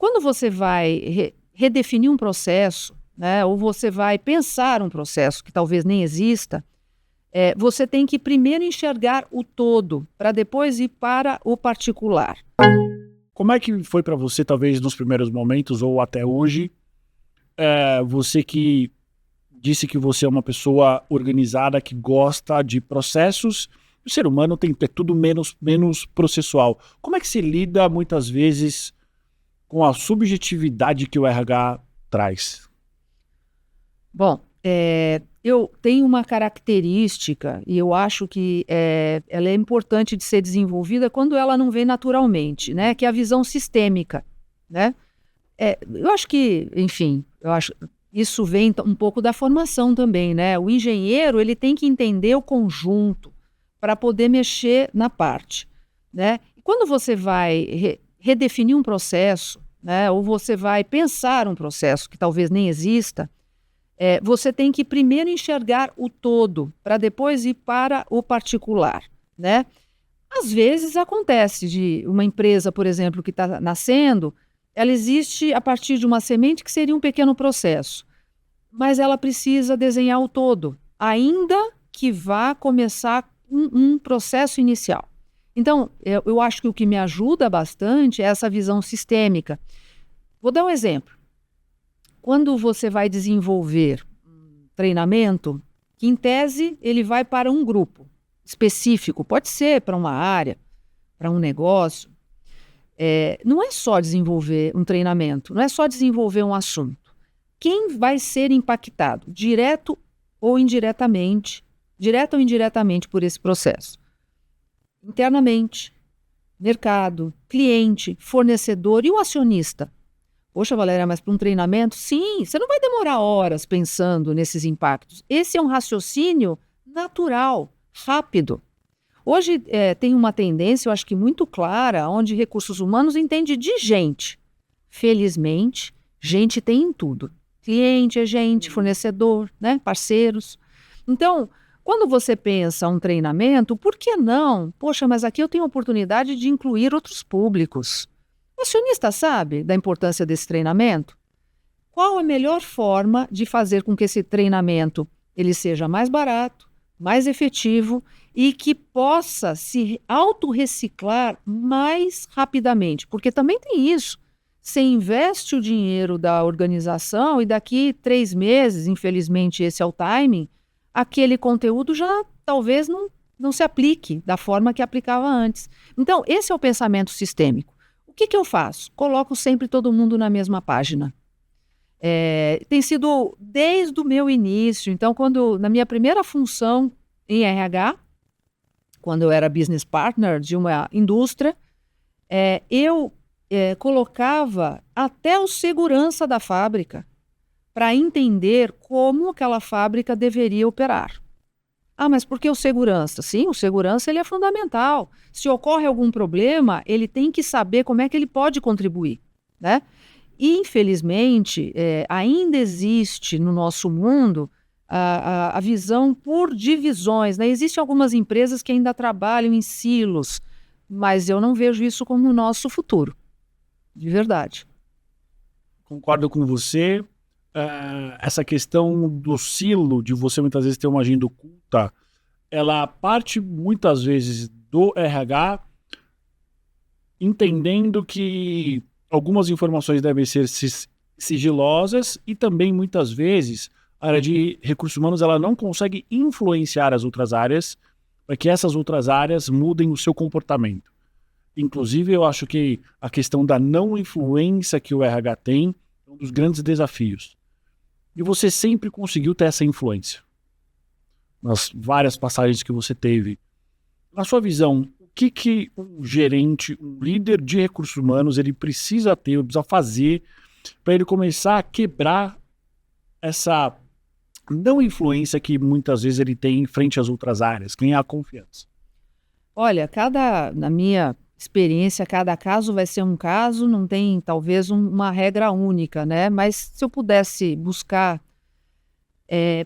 quando você vai redefinir um processo, né, ou você vai pensar um processo que talvez nem exista, você tem que primeiro enxergar o todo, para depois ir para o particular. Como é que foi para você, talvez nos primeiros momentos ou até hoje, você que disse que você é uma pessoa organizada, que gosta de processos, o ser humano tem tudo menos processual. Como é que se lida muitas vezes com a subjetividade que o RH traz? Bom, eu tenho uma característica e eu acho que ela é importante de ser desenvolvida quando ela não vem naturalmente, né? Que é a visão sistêmica, né? Eu acho que, enfim, isso vem um pouco da formação também, né? O engenheiro ele tem que entender o conjunto para poder mexer na parte, né? E quando você vai redefinir um processo, né? Ou você vai pensar um processo que talvez nem exista, você tem que primeiro enxergar o todo, para depois ir para o particular, né? Às vezes acontece de uma empresa, por exemplo, que está nascendo, ela existe a partir de uma semente que seria um pequeno processo, mas ela precisa desenhar o todo, ainda que vá começar um processo inicial. Então, eu acho que o que me ajuda bastante é essa visão sistêmica. Vou dar um exemplo. Quando você vai desenvolver um treinamento, que em tese ele vai para um grupo específico, pode ser para uma área, para um negócio, não é só desenvolver um treinamento, não é só desenvolver um assunto. Quem vai ser impactado, direto ou indiretamente por esse processo? Internamente, mercado, cliente, fornecedor e o acionista. Poxa, Valéria, mas para um treinamento? Sim, você não vai demorar horas pensando nesses impactos. Esse é um raciocínio natural, rápido. Hoje tem uma tendência, eu acho que muito clara, onde recursos humanos entende de gente. Felizmente, gente tem em tudo. Cliente é gente, fornecedor, né? Parceiros. Então, quando você pensa um treinamento, por que não? Poxa, mas aqui eu tenho a oportunidade de incluir outros públicos. O acionista sabe da importância desse treinamento? Qual a melhor forma de fazer com que esse treinamento ele seja mais barato, mais efetivo e que possa se autorreciclar mais rapidamente? Porque também tem isso. Você investe o dinheiro da organização e daqui 3 meses, infelizmente esse é o timing, aquele conteúdo já talvez não se aplique da forma que aplicava antes. Então, esse é o pensamento sistêmico. O que eu faço? Coloco sempre todo mundo na mesma página. Tem sido desde o meu início. Então, na minha primeira função em RH, quando eu era business partner de uma indústria, eu colocava até o segurança da fábrica para entender como aquela fábrica deveria operar. Ah, mas por que o segurança? Sim, o segurança ele é fundamental. Se ocorre algum problema, ele tem que saber como é que ele pode contribuir, né? E, infelizmente, ainda existe no nosso mundo a visão por divisões, né? Existem algumas empresas que ainda trabalham em silos, mas eu não vejo isso como o nosso futuro, de verdade. Concordo com você. Essa questão do silo, de você muitas vezes ter uma agenda oculta, ela parte muitas vezes do RH, entendendo que algumas informações devem ser sigilosas e também muitas vezes a área de recursos humanos ela não consegue influenciar as outras áreas para que essas outras áreas mudem o seu comportamento. Inclusive, eu acho que a questão da não influência que o RH tem é um dos grandes desafios. E você sempre conseguiu ter essa influência. Nas várias passagens que você teve. Na sua visão, o que um gerente, um líder de recursos humanos, ele precisa ter, precisa fazer para ele começar a quebrar essa não influência que muitas vezes ele tem em frente às outras áreas, ganhar confiança? Olha, na minha experiência, cada caso vai ser um caso, não tem talvez uma regra única, né? Mas se eu pudesse buscar,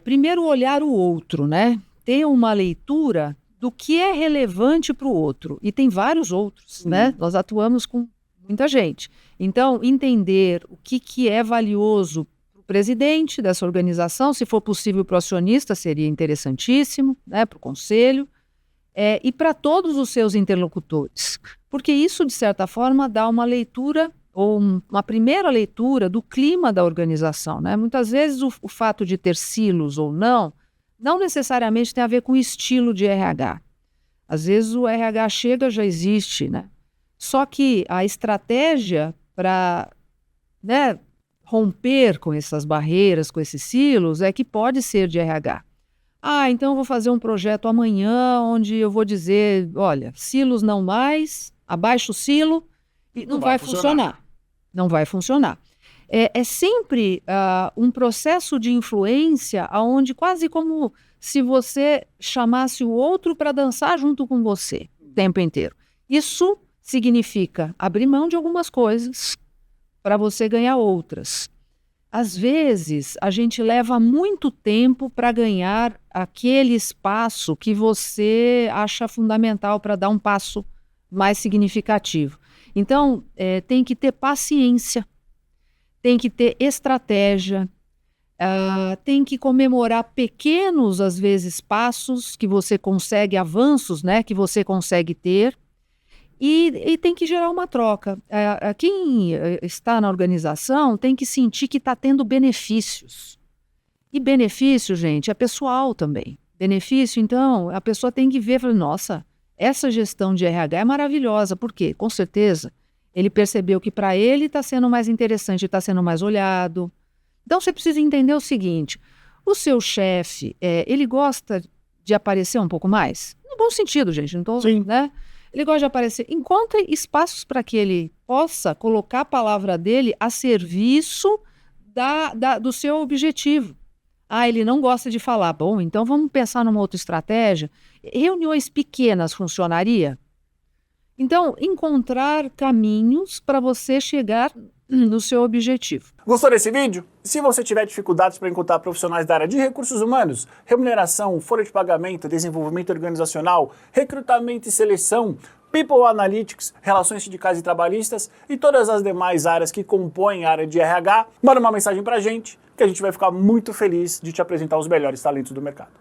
primeiro olhar o outro, né? Ter uma leitura do que é relevante para o outro. E tem vários outros, né? Nós atuamos com muita gente. Então, entender o que é valioso para o presidente dessa organização, se for possível para o acionista, seria interessantíssimo, né, para o conselho, e para todos os seus interlocutores. Porque isso, de certa forma, dá uma leitura, ou uma primeira leitura do clima da organização, né? Muitas vezes o fato de ter silos ou não necessariamente tem a ver com o estilo de RH. Às vezes o RH chega, já existe, né? Só que a estratégia para, né, romper com essas barreiras, com esses silos, é que pode ser de RH. Então eu vou fazer um projeto amanhã onde eu vou dizer, olha, silos não mais, abaixa o silo e não vai funcionar. Não vai funcionar. É sempre um processo de influência onde quase como se você chamasse o outro para dançar junto com você o tempo inteiro. Isso significa abrir mão de algumas coisas para você ganhar outras. Às vezes, a gente leva muito tempo para ganhar aquele espaço que você acha fundamental para dar um passo mais significativo. Então, tem que ter paciência, tem que ter estratégia, tem que comemorar pequenos, às vezes, passos que você consegue, avanços, né, que você consegue ter, e tem que gerar uma troca. Quem está na organização tem que sentir que está tendo benefícios. E benefício, gente, é pessoal também. Benefício, então, a pessoa tem que ver, falar, nossa, essa gestão de RH é maravilhosa. Por quê? Com certeza, ele percebeu que para ele está sendo mais interessante, está sendo mais olhado. Então, você precisa entender o seguinte, o seu chefe, ele gosta de aparecer um pouco mais? No bom sentido, gente, não estou, né? Ele gosta de aparecer. Encontre espaços para que ele possa colocar a palavra dele a serviço do seu objetivo. Ele não gosta de falar. Bom, então vamos pensar numa outra estratégia. Reuniões pequenas funcionaria? Então, encontrar caminhos para você chegar no seu objetivo. Gostou desse vídeo? Se você tiver dificuldades para encontrar profissionais da área de recursos humanos, remuneração, folha de pagamento, desenvolvimento organizacional, recrutamento e seleção, People Analytics, relações sindicais e trabalhistas e todas as demais áreas que compõem a área de RH, manda uma mensagem para a gente que a gente vai ficar muito feliz de te apresentar os melhores talentos do mercado.